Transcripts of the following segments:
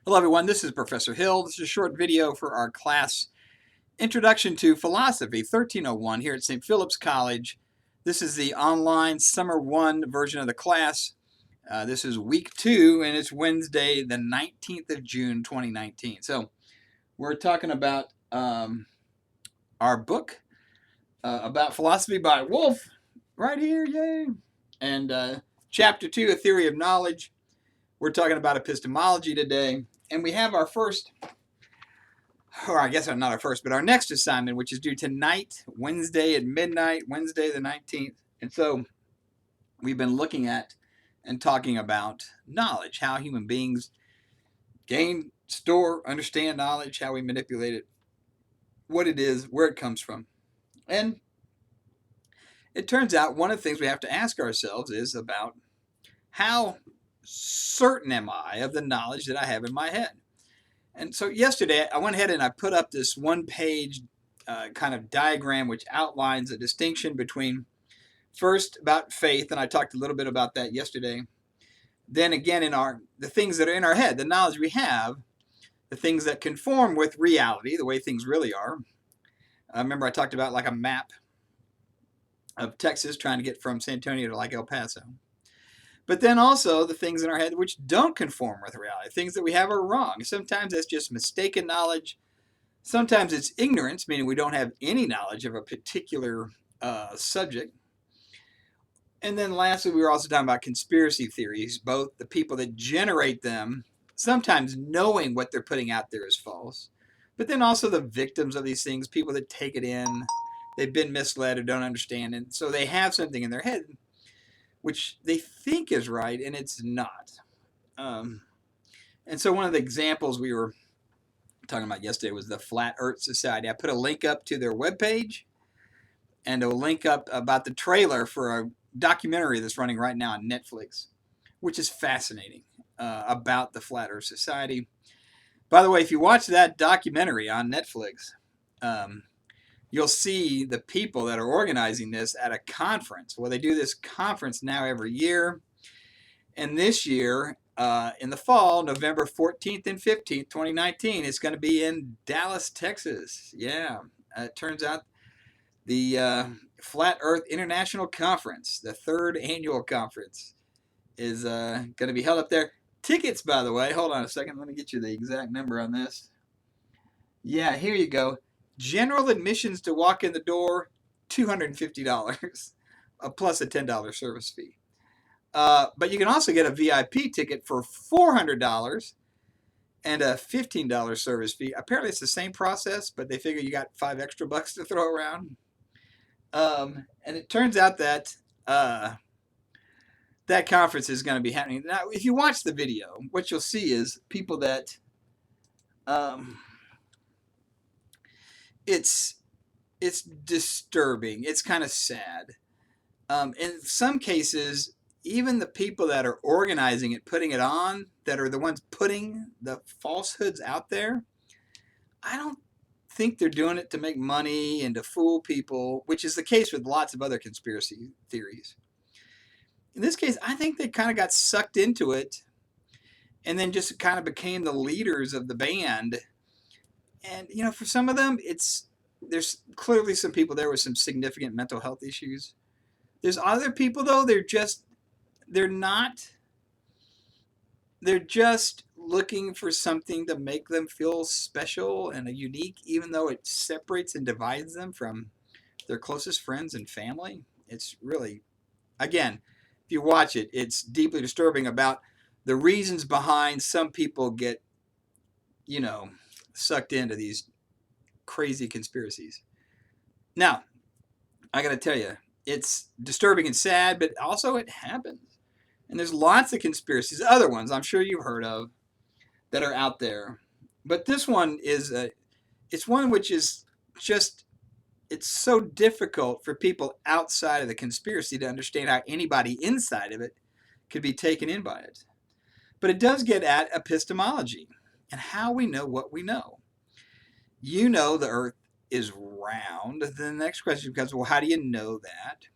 Hello everyone, this is Professor Hill. This is a short video for our class Introduction to Philosophy 1301 here at St. Philip's College. This is the online Summer 1 version of the class. This is week 2 and it's Wednesday the 19th of June 2019. So we're talking about our book about philosophy by Wolf right here, yay! And chapter 2, A Theory of Knowledge. We're talking about epistemology today. And we have our first, or I guess not our first, but our next assignment, which is due tonight, Wednesday at midnight, Wednesday the 19th. And so we've been looking at and talking about knowledge, how human beings gain, store, understand knowledge, how we manipulate it, what it is, where it comes from. And it turns out one of the things we have to ask ourselves is about how certain am I of the knowledge that I have in my head. And so yesterday I went ahead and I put up this one-page kind of diagram which outlines a distinction between first about faith, and I talked a little bit about that yesterday. Then again in the things that are in our head, the knowledge we have, the things that conform with reality, the way things really are. Remember I talked about like a map of Texas trying to get from San Antonio to like El Paso. But then also the things in our head which don't conform with reality, things that we have are wrong. Sometimes that's just mistaken knowledge. Sometimes it's ignorance, meaning we don't have any knowledge of a particular subject. And then lastly, we were also talking about conspiracy theories, both the people that generate them, sometimes knowing what they're putting out there is false, but then also the victims of these things, people that take it in, they've been misled or don't understand, and so they have something in their head which they think is right, and it's not. And so one of the examples we were talking about yesterday was the Flat Earth Society. I put a link up to their webpage and a link up about the trailer for a documentary that's running right now on Netflix, which is fascinating, about the Flat Earth Society. By the way, if you watch that documentary on Netflix, you'll see the people that are organizing this at a conference. Well, they do this conference now every year. And this year, in the fall, November 14th and 15th, 2019, it's going to be in Dallas, Texas. Yeah, it turns out the Flat Earth International Conference, the 3rd annual conference, is going to be held up there. Tickets, by the way, hold on a second. Let me get you the exact number on this. Yeah, here you go. General admissions to walk in the door, $250, plus a $10 service fee. But you can also get a VIP ticket for $400 and a $15 service fee. Apparently it's the same process, but they figure you got $5 extra to throw around. And it turns out that that conference is going to be happening. Now, if you watch the video, what you'll see is people that it's disturbing. It's kind of sad. In some cases, even the people that are organizing it, putting it on, that are the ones putting the falsehoods out there, I don't think they're doing it to make money and to fool people, which is the case with lots of other conspiracy theories. In this case, I think they kind of got sucked into it and then just kind of became the leaders of the band. And, you know, for some of them, there's clearly some people there with some significant mental health issues. There's other people, though, they're just looking for something to make them feel special and unique, even though it separates and divides them from their closest friends and family. It's really, again, if you watch it, it's deeply disturbing about the reasons behind some people get, sucked into these crazy conspiracies. Now, I got to tell you, it's disturbing and sad, but also it happens. And there's lots of conspiracies, other ones I'm sure you've heard of, that are out there. But this one is, it's one which is just, it's so difficult for people outside of the conspiracy to understand how anybody inside of it could be taken in by it. But it does get at epistemology and how we know what we know. You know the earth is round. The next question becomes, well, how do you know that?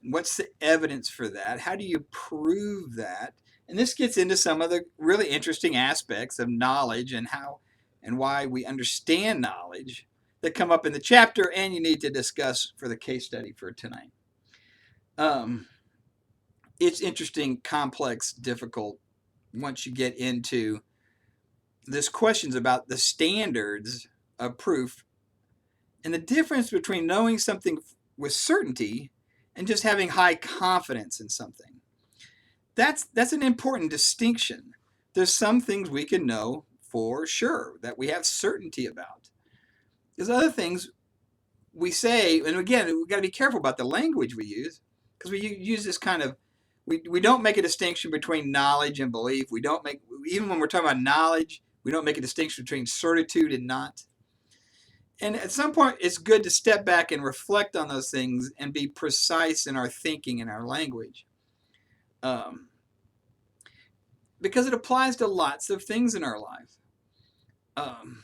What's the evidence for that? How do you prove that? And this gets into some of the really interesting aspects of knowledge and how and why we understand knowledge that come up in the chapter and you need to discuss for the case study for tonight. It's interesting, complex, difficult once you get into this questions about the standards of proof and the difference between knowing something with certainty and just having high confidence in something. That's an important distinction. There's some things we can know for sure that we have certainty about. There's other things we say, and again, we've got to be careful about the language we use because we use this kind of, we don't make a distinction between knowledge and belief. We don't make, even when we're talking about knowledge, we don't make a distinction between certitude and not. And at some point, it's good to step back and reflect on those things and be precise in our thinking and our language. Because it applies to lots of things in our life. And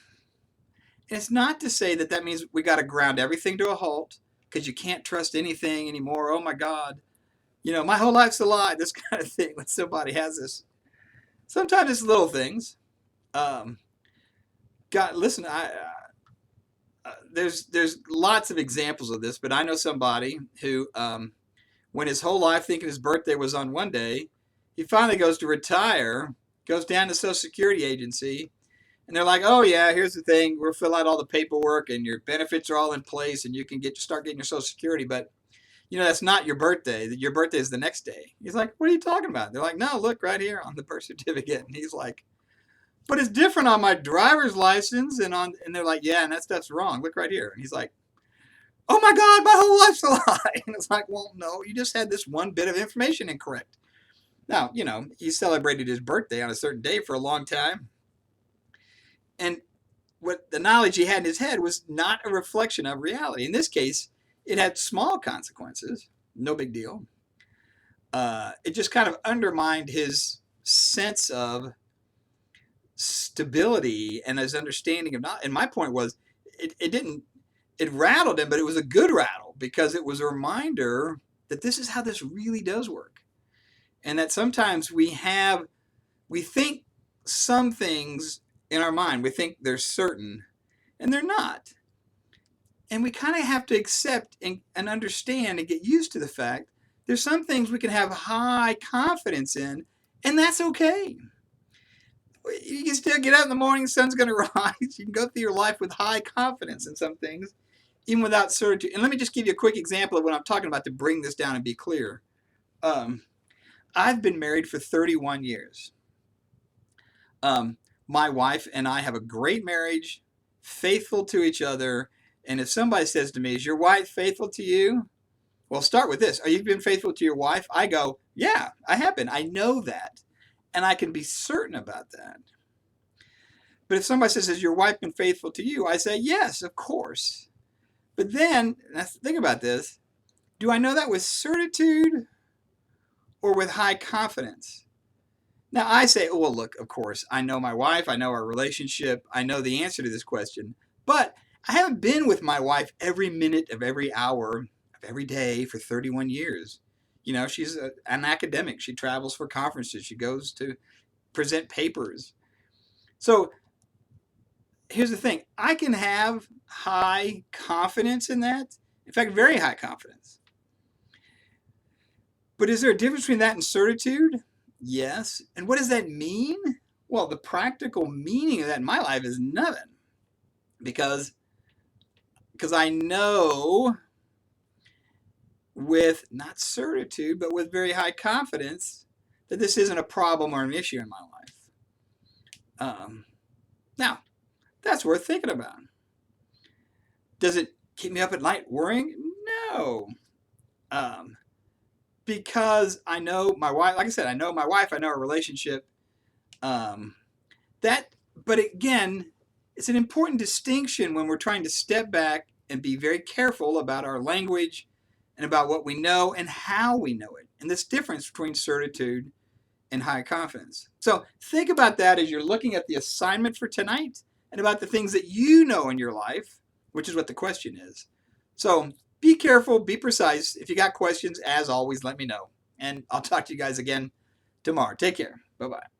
it's not to say that means we got to ground everything to a halt because you can't trust anything anymore. Oh my God, my whole life's a lie. This kind of thing when somebody has this. Sometimes it's little things. God, listen, there's lots of examples of this, but I know somebody who, when his whole life thinking his birthday was on one day, he finally goes to retire, goes down to Social Security agency, and they're like, oh yeah, here's the thing, we'll fill out all the paperwork and your benefits are all in place and you can start getting your Social Security, but that's not your birthday. Your birthday is the next day. He's like, what are you talking about? They're like, no, look right here on the birth certificate. And he's like, but it's different on my driver's license and they're like, yeah, and that stuff's wrong. Look right here. And he's like, oh my God, my whole life's a lie. And it's like, well, no, you just had this one bit of information incorrect. Now, he celebrated his birthday on a certain day for a long time. And what the knowledge he had in his head was not a reflection of reality. In this case, it had small consequences, no big deal. It just kind of undermined his sense of stability and his understanding of knowledge. And my point was, it rattled him, but it was a good rattle because it was a reminder that this is how this really does work. And that sometimes we think some things in our mind, we think they're certain, and they're not. And we kind of have to accept and understand and get used to the fact there's some things we can have high confidence in, and that's okay. You can still get up in the morning, the sun's going to rise. You can go through your life with high confidence in some things, even without certitude. And let me just give you a quick example of what I'm talking about to bring this down and be clear. I've been married for 31 years. My wife and I have a great marriage, faithful to each other. And if somebody says to me, is your wife faithful to you? Well, start with this. Are you been faithful to your wife? I go, yeah, I have been. I know that. And I can be certain about that. But if somebody says, has your wife been faithful to you? I say, yes, of course. But then, think about this. Do I know that with certitude or with high confidence? Now I say, oh, well, look, of course, I know my wife. I know our relationship. I know the answer to this question. But I haven't been with my wife every minute of every hour of every day for 31 years. She's an academic. She travels for conferences. She goes to present papers. So here's the thing. I can have high confidence in that. In fact, very high confidence. But is there a difference between that and certitude? Yes. And what does that mean? Well, the practical meaning of that in my life is nothing. Because I know with not certitude, but with very high confidence that this isn't a problem or an issue in my life. Now, that's worth thinking about. Does it keep me up at night worrying? No. Because I know my wife, like I said, I know my wife, I know our relationship. But again, it's an important distinction when we're trying to step back and be very careful about our language and about what we know and how we know it, and this difference between certitude and high confidence. So think about that as you're looking at the assignment for tonight and about the things that you know in your life, which is what the question is. So be careful, be precise. If you got questions, as always, let me know. And I'll talk to you guys again tomorrow. Take care. Bye-bye.